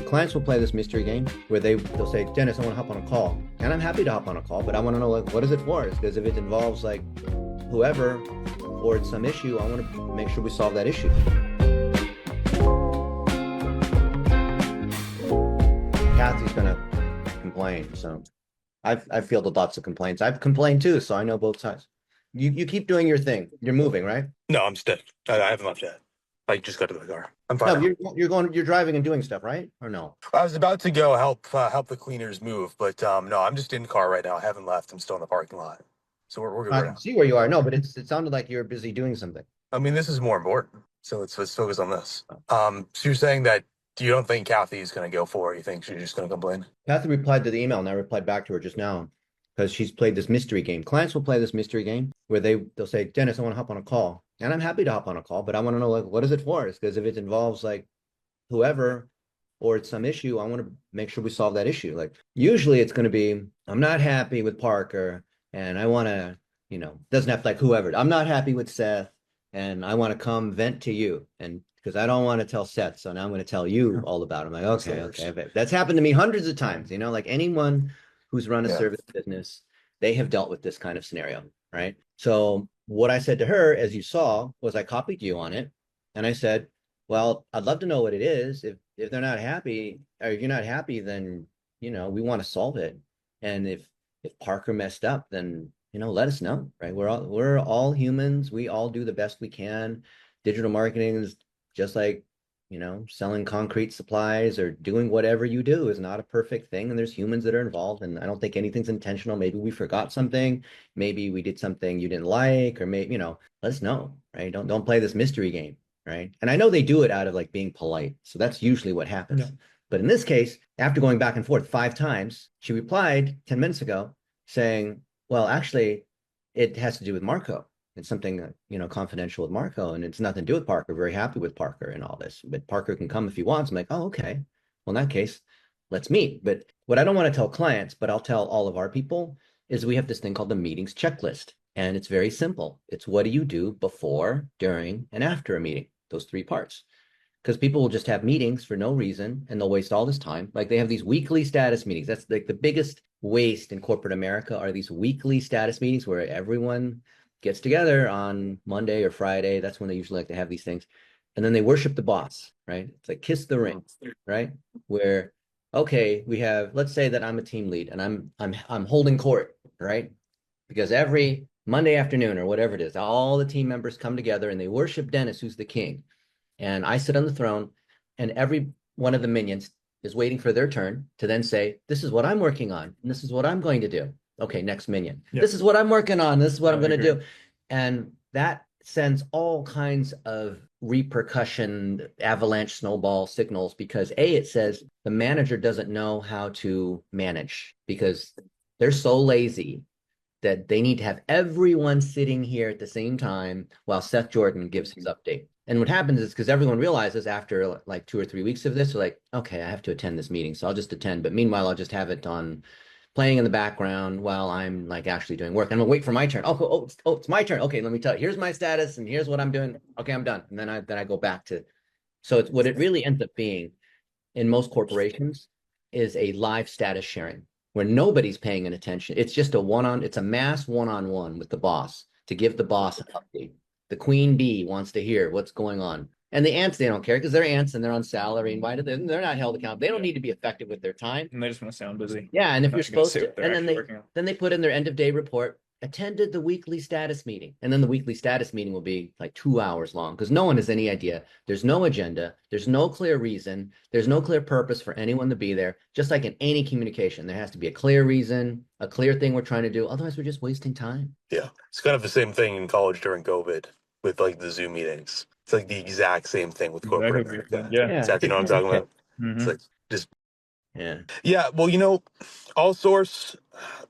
Clients will play this mystery game where they'll say, Dennis, I want to hop on a call. And I'm happy to hop on a call, but I want to know, like, what is it for? Because if it involves like whoever or it's some issue, I want to make sure we solve that issue. Kathy's gonna complain, so I've fielded lots of complaints. I've complained too, so I know both sides. You keep doing your thing. You're moving, right? No, I'm still. I haven't left yet. I just got to the car. I'm No, fine. you're driving and doing stuff, right? Or no? I was about to go help the cleaners move, but no, I'm just in the car right now. I haven't left. I'm still in the parking lot, so we're good I right can now. see where you are. No, but it sounded like you're busy doing something. I mean, this is more important, so let's focus on this. So you're saying that you don't think Kathy's going to go for it? You think she's just going to complain? Kathy replied to the email, and I replied back to her just now because she's played this mystery game. Clients will play this mystery game where they'll say, Dennis, I want to hop on a call. And I'm happy to hop on a call, but I want to know, like, what is it for? Because if it involves like whoever or it's some issue, I want to make sure we solve that issue. Like usually it's going to be, I'm not happy with Parker and I want to, doesn't have to like whoever. I'm not happy with Seth and I want to come vent to you. And because I don't want to tell Seth, so now I'm going to tell you all about it. I'm like, okay. That's happened to me hundreds of times, like anyone who's run a service business, they have dealt with this kind of scenario, right? So what I said to her, as you saw, was I copied you on it. And I said, well, I'd love to know what it is. If they're not happy, or if you're not happy, then, we want to solve it. And if Parker messed up, then, let us know, right? We're all humans. We all do the best we can. Digital marketing is just like, selling concrete supplies or doing whatever you do is not a perfect thing. And there's humans that are involved. And I don't think anything's intentional. Maybe we forgot something. Maybe we did something you didn't like, or maybe, let us know, right? Don't play this mystery game, right? And I know they do it out of like being polite. So that's usually what happens. Yeah. But in this case, after going back and forth 5 times, she replied 10 minutes ago saying, well, actually, it has to do with Marco. It's something, confidential with Marco, and it's nothing to do with Parker. Very happy with Parker and all this, but Parker can come if he wants. I'm like, oh, okay. Well, in that case, let's meet. But what I don't want to tell clients, but I'll tell all of our people, is we have this thing called the meetings checklist. And it's very simple. It's what do you do before, during, and after a meeting? Those 3 parts. Because people will just have meetings for no reason and they'll waste all this time. Like they have these weekly status meetings. That's like the biggest waste in corporate America are these weekly status meetings where everyone gets together on Monday or Friday. That's when they usually like to have these things. And then they worship the boss, right? It's like kiss the ring, right? Where, okay, we have, let's say that I'm a team lead and I'm holding court, right? Because every Monday afternoon or whatever it is, all the team members come together and they worship Dennis, who's the king. And I sit on the throne and every one of the minions is waiting for their turn to then say, this is what I'm working on. And this is what I'm going to do. Okay, next minion. Yep. This is what I'm working on. This is what I'm going to do. And that sends all kinds of repercussion, avalanche, snowball signals because it says the manager doesn't know how to manage because they're so lazy that they need to have everyone sitting here at the same time while Seth Jordan gives his update. And what happens is because everyone realizes after like 2 or 3 weeks of this, they're like, okay, I have to attend this meeting. So I'll just attend. But meanwhile, I'll just have it on playing in the background while I'm like actually doing work. And I'm gonna wait for my turn. Oh, it's my turn. Okay, let me tell you. Here's my status and here's what I'm doing. Okay, I'm done. And then I go back to. So it's what it really ends up being in most corporations is a live status sharing where nobody's paying an attention. It's just it's a mass one-on-one with the boss to give the boss an update. The queen bee wants to hear what's going on. And the ants, they don't care because they're ants and they're on salary. And why do they're not held accountable? They don't need to be effective with their time. And they just want to sound busy. Yeah, and if you're supposed to, and then they put in their end of day report, attended the weekly status meeting. And then the weekly status meeting will be like 2 hours long because no one has any idea. There's no agenda. There's no clear reason. There's no clear purpose for anyone to be there. Just like in any communication, there has to be a clear reason, a clear thing we're trying to do. Otherwise, we're just wasting time. Yeah, it's kind of the same thing in college during COVID with like the Zoom meetings. It's like the exact same thing with corporate America. Yeah. Exactly, you know what I'm talking about? Mm-hmm. It's like just yeah. Well, All Source.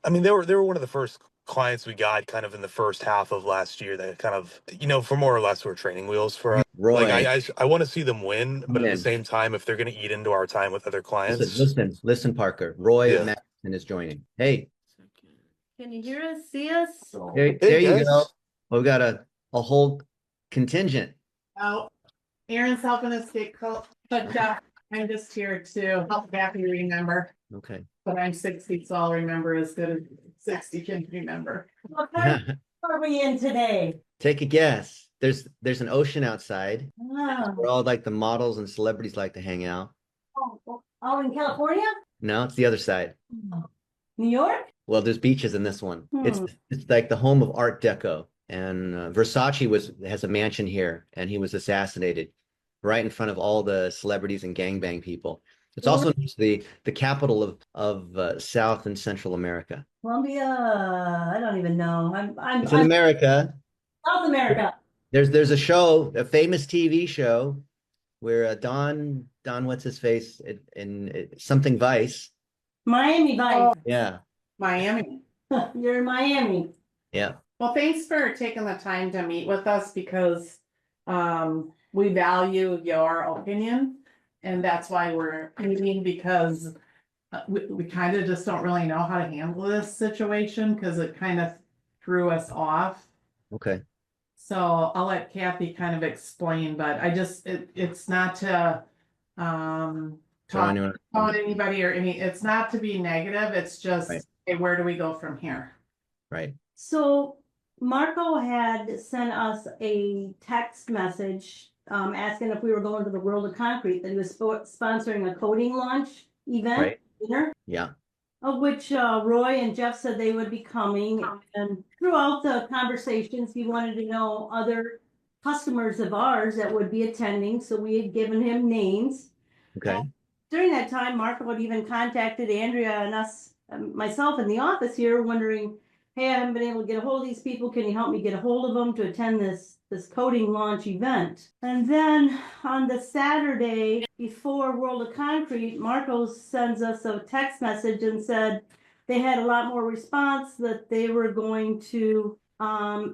I mean, they were one of the first clients we got kind of in the first half of last year that kind of for more or less were training wheels for us. Roy, like I want to see them win, but at the same time, if they're going to eat into our time with other clients, listen, Parker. Roy Madison is joining. Hey, can you hear us? See us? There you go. We've got a whole contingent. Oh, Aaron's helping us get close. But I'm just here to help Kathy remember, Okay. but I'm 60, so I'll remember as good as 60 can remember. What kind are we in today? Take a guess. There's an ocean outside Oh, where all like the models and celebrities like to hang out. in California? No, it's the other side. New York? Well, there's beaches in this one. Hmm. It's like the home of Art Deco. And Versace has a mansion here, and he was assassinated right in front of all the celebrities and gangbang people. It's Really? also the capital of South and Central America. Colombia? I don't even know. It's in I'm America. South America. There's a show, a famous TV show where Don what's his face in something Vice. Miami Vice. Yeah, Miami. You're in Miami. yeah. Well, thanks for taking the time to meet with us because we value your opinion. And that's why we're meeting because we kind of just don't really know how to handle this situation because it kind of threw us off. Okay. So I'll let Kathy kind of explain, but it's not to talk anyone- about anybody or it's not to be negative. It's just, Right. hey, where do we go from here? Right. So Marco had sent us a text message asking if we were going to the World of Concrete, that he was sponsoring a coding launch event Right. dinner, Yeah. of which Roy and Jeff said they would be coming. And throughout the conversations, he wanted to know other customers of ours that would be attending. So we had given him names. Okay. During that time, Marco had even contacted Andrea and us, myself in the office here, wondering, hey, I haven't been able to get a hold of these people. Can you help me get a hold of them to attend this coding launch event? And then on the Saturday before World of Concrete, Marco sends us a text message and said they had a lot more response, that they were going to,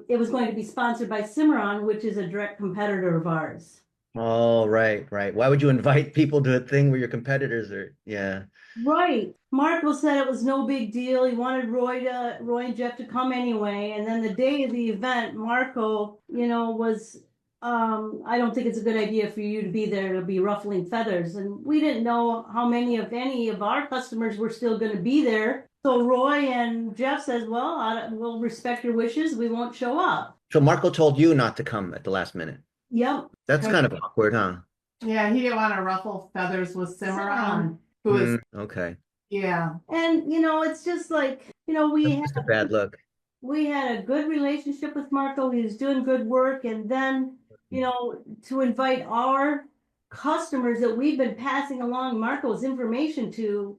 it was going to be sponsored by Cimarron, which is a direct competitor of ours. Oh, right. Why would you invite people to a thing where your competitors are? Yeah. Right. Marco said it was no big deal. He wanted Roy and Jeff to come anyway. And then the day of the event, Marco, was, I don't think it's a good idea for you to be there to be ruffling feathers. And we didn't know how many, if any, of our customers were still going to be there. So Roy and Jeff says, well, we'll respect your wishes. We won't show up. So Marco told you not to come at the last minute. Yep. That's kind of awkward, huh? Yeah, he didn't want to ruffle feathers with Cimarron, who is, Okay. yeah. And, it's just like, we That's just a bad look. we had a good relationship with Marco. He was doing good work. And then, to invite our customers that we've been passing along Marco's information to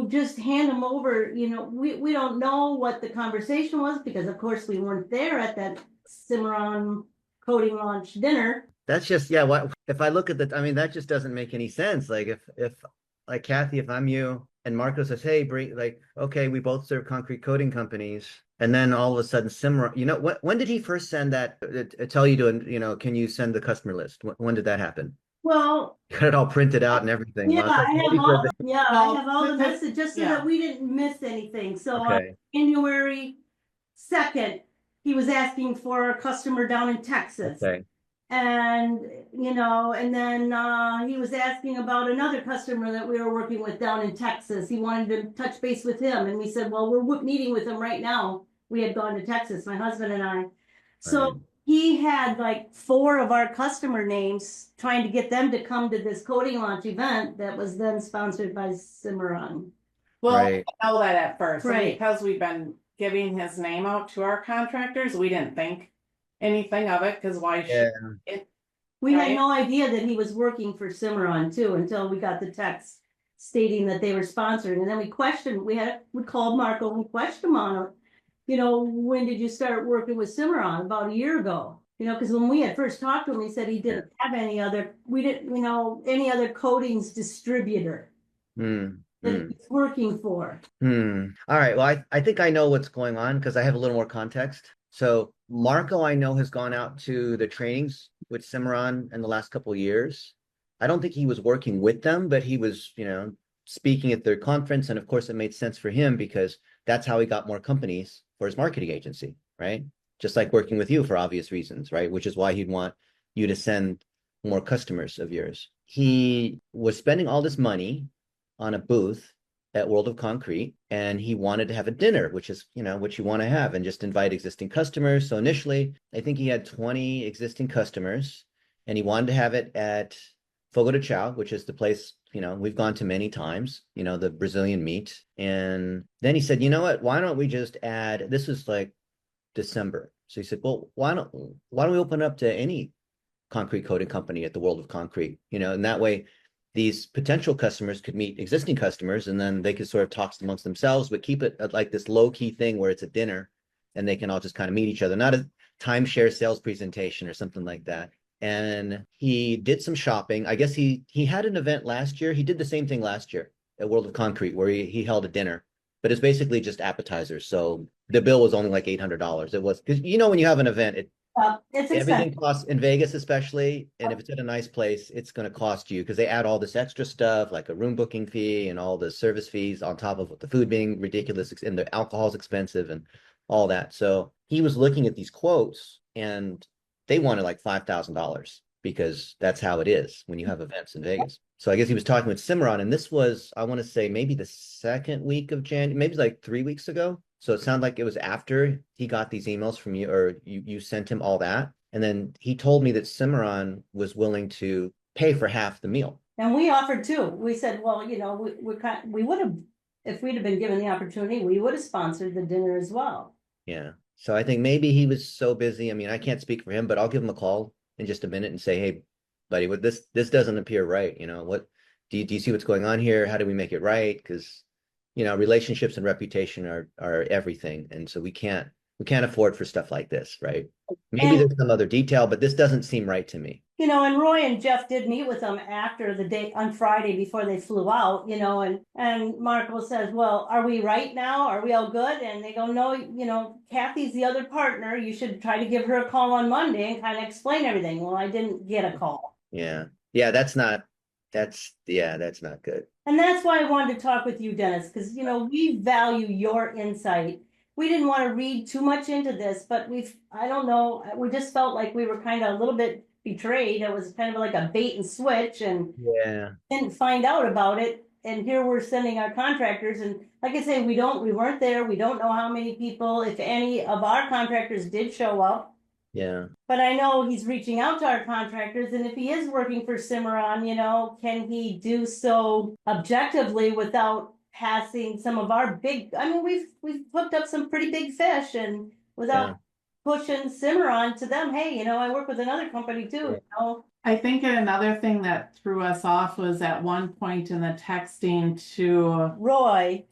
just hand them over, we don't know what the conversation was because of course we weren't there at that Cimarron coding launch dinner. That's just, yeah, what if I look at that just doesn't make any sense. Like if like Kathy, if I'm you and Marco says, hey, okay, we both serve concrete coating companies. And then all of a sudden, Cimarron, when did he first send that, tell you to, can you send the customer list? When did that happen? Well, You got it all printed out and everything. yeah, Well, I have all the Well, messages just so yeah. that we didn't miss anything. So on Okay. January 2nd, he was asking for a customer down in Texas. Okay. And, and then he was asking about another customer that we were working with down in Texas. He wanted to touch base with him. And we said, well, we're meeting with him right now. We had gone to Texas, my husband and I. So Right. he had like 4 of our customer names trying to get them to come to this coding launch event that was then sponsored by Cimarron. Well, Right. I know that at first, and Right. because we've been giving his name out to our contractors, we didn't think anything of it, because why Yeah. should We had Right. no idea that he was working for Cimarron too until we got the text stating that they were sponsoring. And then we called Marco and we questioned him on it. When did you start working with Cimarron? About a year ago. Because when we had first talked to him, he said he didn't have any other coatings distributor Hmm. that he was working for. All right. Well, I think I know what's going on because I have a little more context. So Marco, I know, has gone out to the trainings with Cimarron in the last couple of years. I don't think he was working with them, but he was, speaking at their conference. And of course, it made sense for him because that's how he got more companies for his marketing agency, right? Just like working with you for obvious reasons, right? Which is why he'd want you to send more customers of yours. He was spending all this money on a booth at World of Concrete, and he wanted to have a dinner, which is, what you want to have, and just invite existing customers. So initially, I think he had 20 existing customers, and he wanted to have it at Fogo de Chão, which is the place, we've gone to many times, the Brazilian meat. And then he said, you know what, why don't we just add, this was like December. So he said, well, why don't we open up to any concrete coating company at the World of Concrete, and that way these potential customers could meet existing customers, and then they could sort of talk amongst themselves, but keep it like this low key thing where it's a dinner and they can all just kind of meet each other, not a timeshare sales presentation or something like that. And he did some shopping. I guess he had an event last year. He did the same thing last year at World of Concrete where he held a dinner, but it's basically just appetizers. So the bill was only like $800. It was because when you have an event, It's everything expensive. costs in Vegas, especially, and if it's at a nice place, it's going to cost you because they add all this extra stuff like a room booking fee and all the service fees on top of the food being ridiculous and the alcohol's expensive and all that. So he was looking at these quotes and they wanted like $5,000 because that's how it is when you have events in Vegas. So I guess he was talking with Cimarron, and this was, I want to say, maybe the second week of January, maybe like 3 weeks ago. So it sounded like it was after he got these emails from you, or you sent him all that. And then he told me that Cimarron was willing to pay for half the meal. And we offered too. We said, well, we would have, if we'd have been given the opportunity, we would have sponsored the dinner as well. Yeah. So I think maybe he was so busy. I mean, I can't speak for him, but I'll give him a call in just a minute and say, hey, buddy, what this doesn't appear right. What do you see what's going on here? How do we make it right? Because relationships and reputation are everything. And so we can't afford for stuff like this, right? Maybe there's some other detail, but this doesn't seem right to me. And Roy and Jeff did meet with them after the day on Friday before they flew out, and Marco says, well, are we right now? Are we all good? And they go, no, Kathy's the other partner. You should try to give her a call on Monday and kind of explain everything. Well, I didn't get a call. Yeah. Yeah, that's not good. And that's why I wanted to talk with you, Dennis, because, we value your insight. We didn't want to read too much into this, but I don't know, we just felt like we were kind of a little bit betrayed. It was kind of like a bait and switch and didn't find out about it. And here we're sending our contractors. And like I say, we weren't there. We don't know how many people, if any of our contractors did show up. Yeah. But I know he's reaching out to our contractors, and if he is working for Cimarron, can he do so objectively without passing some of our we've hooked up some pretty big fish, and without pushing Cimarron to them, hey, I work with another company too. I think another thing that threw us off was at one point in the texting to Roy,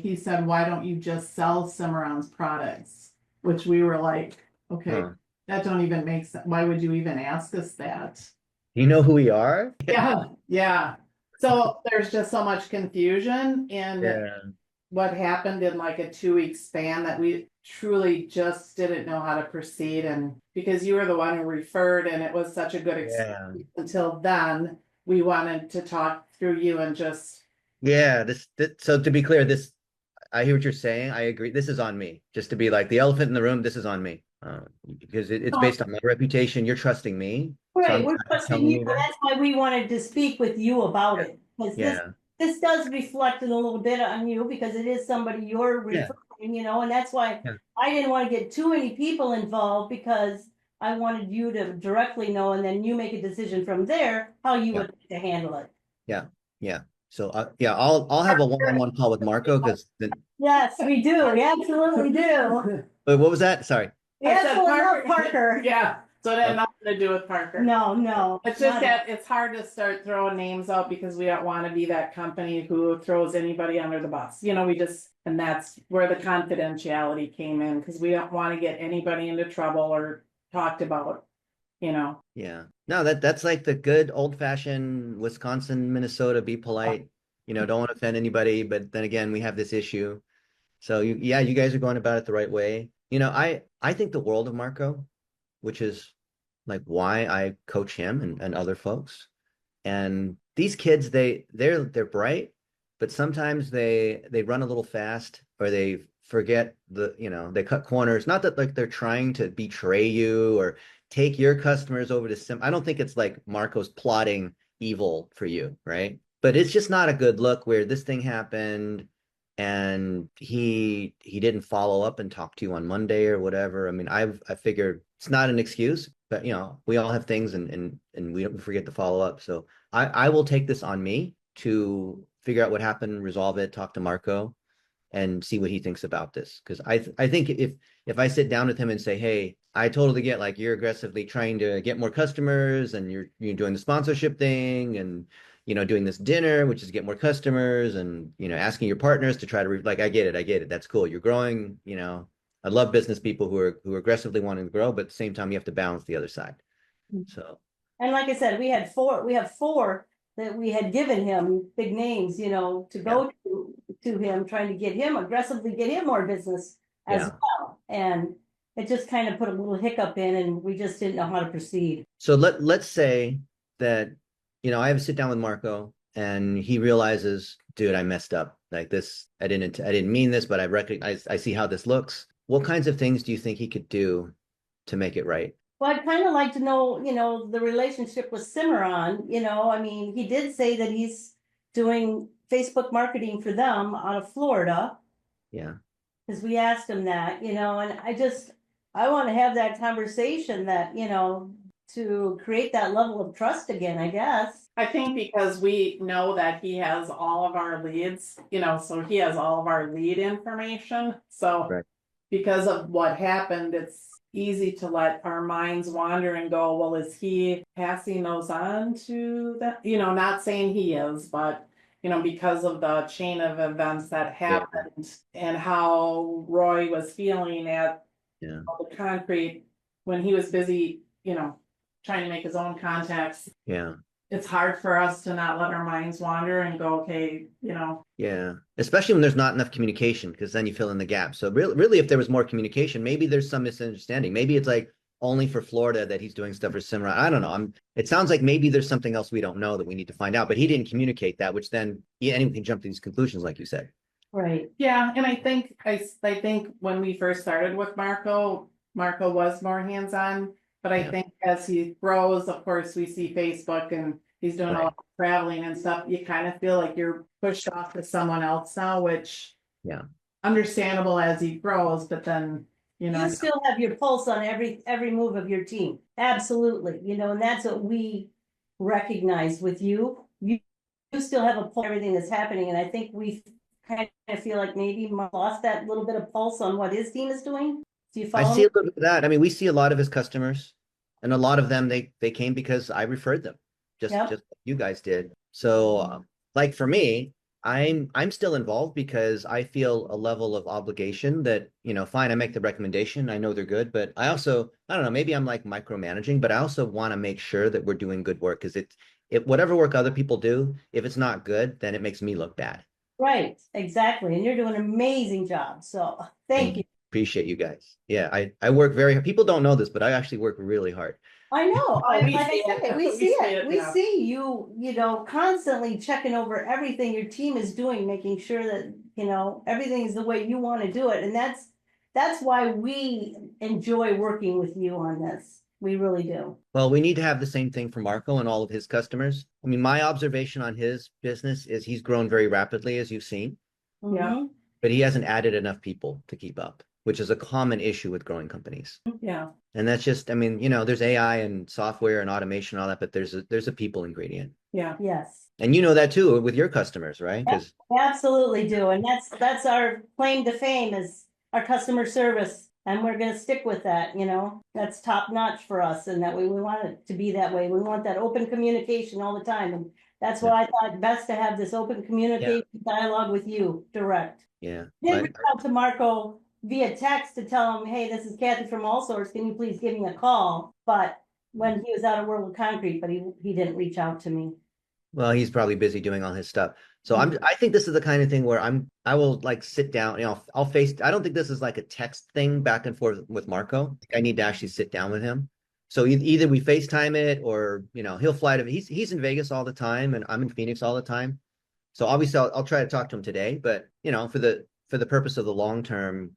he said, why don't you just sell Cimarron's products? Which we were like, okay, that don't even make sense. Why would you even ask us that? You know who we are? Yeah. So there's just so much confusion and what happened in like a 2-week span that we truly just didn't know how to proceed. And because you were the one who referred and it was such a good experience until then, we wanted to talk through you and just. Yeah, so to be clear, I hear what you're saying. I agree. This is on me. Just to be like the elephant in the room, this is on me. Because it's based on my reputation. You're trusting me. Right, we're trusting you. That's why we wanted to speak with you about it. Because this does reflect a little bit on you because it is somebody you're referring, and that's why I didn't want to get too many people involved because I wanted you to directly know and then you make a decision from there how you would like to handle it. Yeah. So I'll have a one-on-one call with Marco because yes, we do. We absolutely do. But what was that? Sorry. Parker. Yeah. So it had nothing to do with Parker. No. It's just that it's hard to start throwing names out because we don't want to be that company who throws anybody under the bus. And that's where the confidentiality came in because we don't want to get anybody into trouble or talked about, Yeah. No, that's like the good old-fashioned Wisconsin, Minnesota, be polite, don't want to offend anybody, but then again, we have this issue. So you guys are going about it the right way. I think the world of Marco, which is like why I coach him and other folks. And these kids, they're bright, but sometimes they run a little fast or they forget they cut corners. Not that like they're trying to betray you or take your customers over to I don't think it's like Marco's plotting evil for you, right? But it's just not a good look where this thing happened and he didn't follow up and talk to you on Monday or whatever. I mean, I figured it's not an excuse, but we all have things and we don't forget to follow up. So I will take this on me to figure out what happened, resolve it, talk to Marco and see what he thinks about this. Because I think if I sit down with him and say, hey, I totally get like you're aggressively trying to get more customers and you're doing the sponsorship thing and doing this dinner, which is get more customers and asking your partners to try to like I get it. That's cool. You're growing, I love business people who are aggressively wanting to grow, but at the same time you have to balance the other side. So And like I said, we have four that we had given him big names, to go to him, trying to aggressively get him more business as well. And it just kind of put a little hiccup in and we just didn't know how to proceed. So let's say that, I have a sit down with Marco and he realizes, dude, I messed up. Like this, I didn't mean this, but I see how this looks. What kinds of things do you think he could do to make it right? Well, I'd kind of like to know, the relationship with Cimarron, I mean, he did say that he's doing Facebook marketing for them out of Florida. Yeah. Because we asked him that, and I want to have that conversation that, to create that level of trust again, I guess. I think because we know that he has all of our leads, so he has all of our lead information. So Right. Because of what happened, it's easy to let our minds wander and go, well, is he passing those on to that? Not saying he is, but because of the chain of events that happened and how Roy was feeling at Yeah. the concrete when he was busy, trying to make his own contacts. Yeah. It's hard for us to not let our minds wander and go, okay, Yeah. Especially when there's not enough communication, because then you fill in the gap. So really, if there was more communication, maybe there's some misunderstanding. Maybe it's like only for Florida that he's doing stuff for Cimarron. I don't know. It sounds like maybe there's something else we don't know that we need to find out, but he didn't communicate that, which then anyone can jump to these conclusions, like you said. Right. Yeah, and I think when we first started with Marco was more hands-on, but I think as he grows, of course, we see Facebook and he's doing a lot of traveling and stuff. You kind of feel like you're pushed off to someone else now, which understandable as he grows, but then you still have your pulse on every move of your team. Absolutely. And that's what we recognize with you. You still have a pulse on everything that's happening. And I think we kind of feel like maybe Mark lost that little bit of pulse on what his team is doing. Do you follow I see a little bit of that. I mean, we see a lot of his customers and a lot of them, they came because I referred them just like you guys did. So like for me, I'm still involved because I feel a level of obligation that, fine, I make the recommendation. I know they're good, but I don't know, maybe I'm like micromanaging, but I also want to make sure that we're doing good work because whatever work other people do, if it's not good, then it makes me look bad. Right, exactly. And you're doing an amazing job. So thank you. Appreciate you guys. Yeah, I work very hard. People don't know this, but I actually work really hard. I know. We see it. We see you, constantly checking over everything your team is doing, making sure that, everything is the way you want to do it. And that's why we enjoy working with you on this. We really do. Well, we need to have the same thing for Marco and all of his customers. I mean, my observation on his business is he's grown very rapidly, as you've seen. Yeah. But he hasn't added enough people to keep up, which is a common issue with growing companies. Yeah. And that's just, I mean, there's AI and software and automation and all that, but there's a people ingredient. Yeah. Yes. And you know that too with your customers, right? Yep, we absolutely do. And that's our claim to fame is our customer service. And we're going to stick with that, that's top notch for us. And that way we want it to be that way. We want that open communication all the time. And that's why I thought best to have this open communication dialogue with you direct. Yeah. Then reach out to Marco via text to tell him, hey, this is Kathy from All Source. Can you please give me a call? But when he was out of World of Concrete, but he didn't reach out to me. Well, he's probably busy doing all his stuff. So I think this is the kind of thing where I will like sit down, I don't think this is like a text thing back and forth with Marco. I need to actually sit down with him. So either we FaceTime it or, he'll fly to, he's in Vegas all the time and I'm in Phoenix all the time. So obviously I'll try to talk to him today, but for for the purpose of the long term,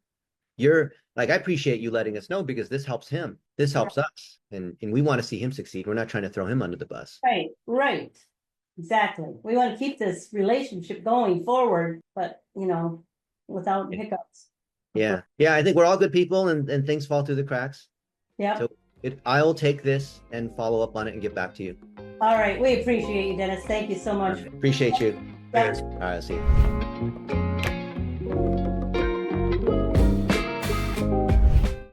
you're like, I appreciate you letting us know because this helps him. This helps us. And we want to see him succeed. We're not trying to throw him under the bus. Right, right. Exactly. We want to keep this relationship going forward, but you know, without hiccups. Yeah. Yeah. I think we're all good people and things fall through the cracks. Yep. So I'll take this and follow up on it and get back to you. All right. We appreciate you, Dennis. Thank you so much. Appreciate you. Yep. All right. I'll see you.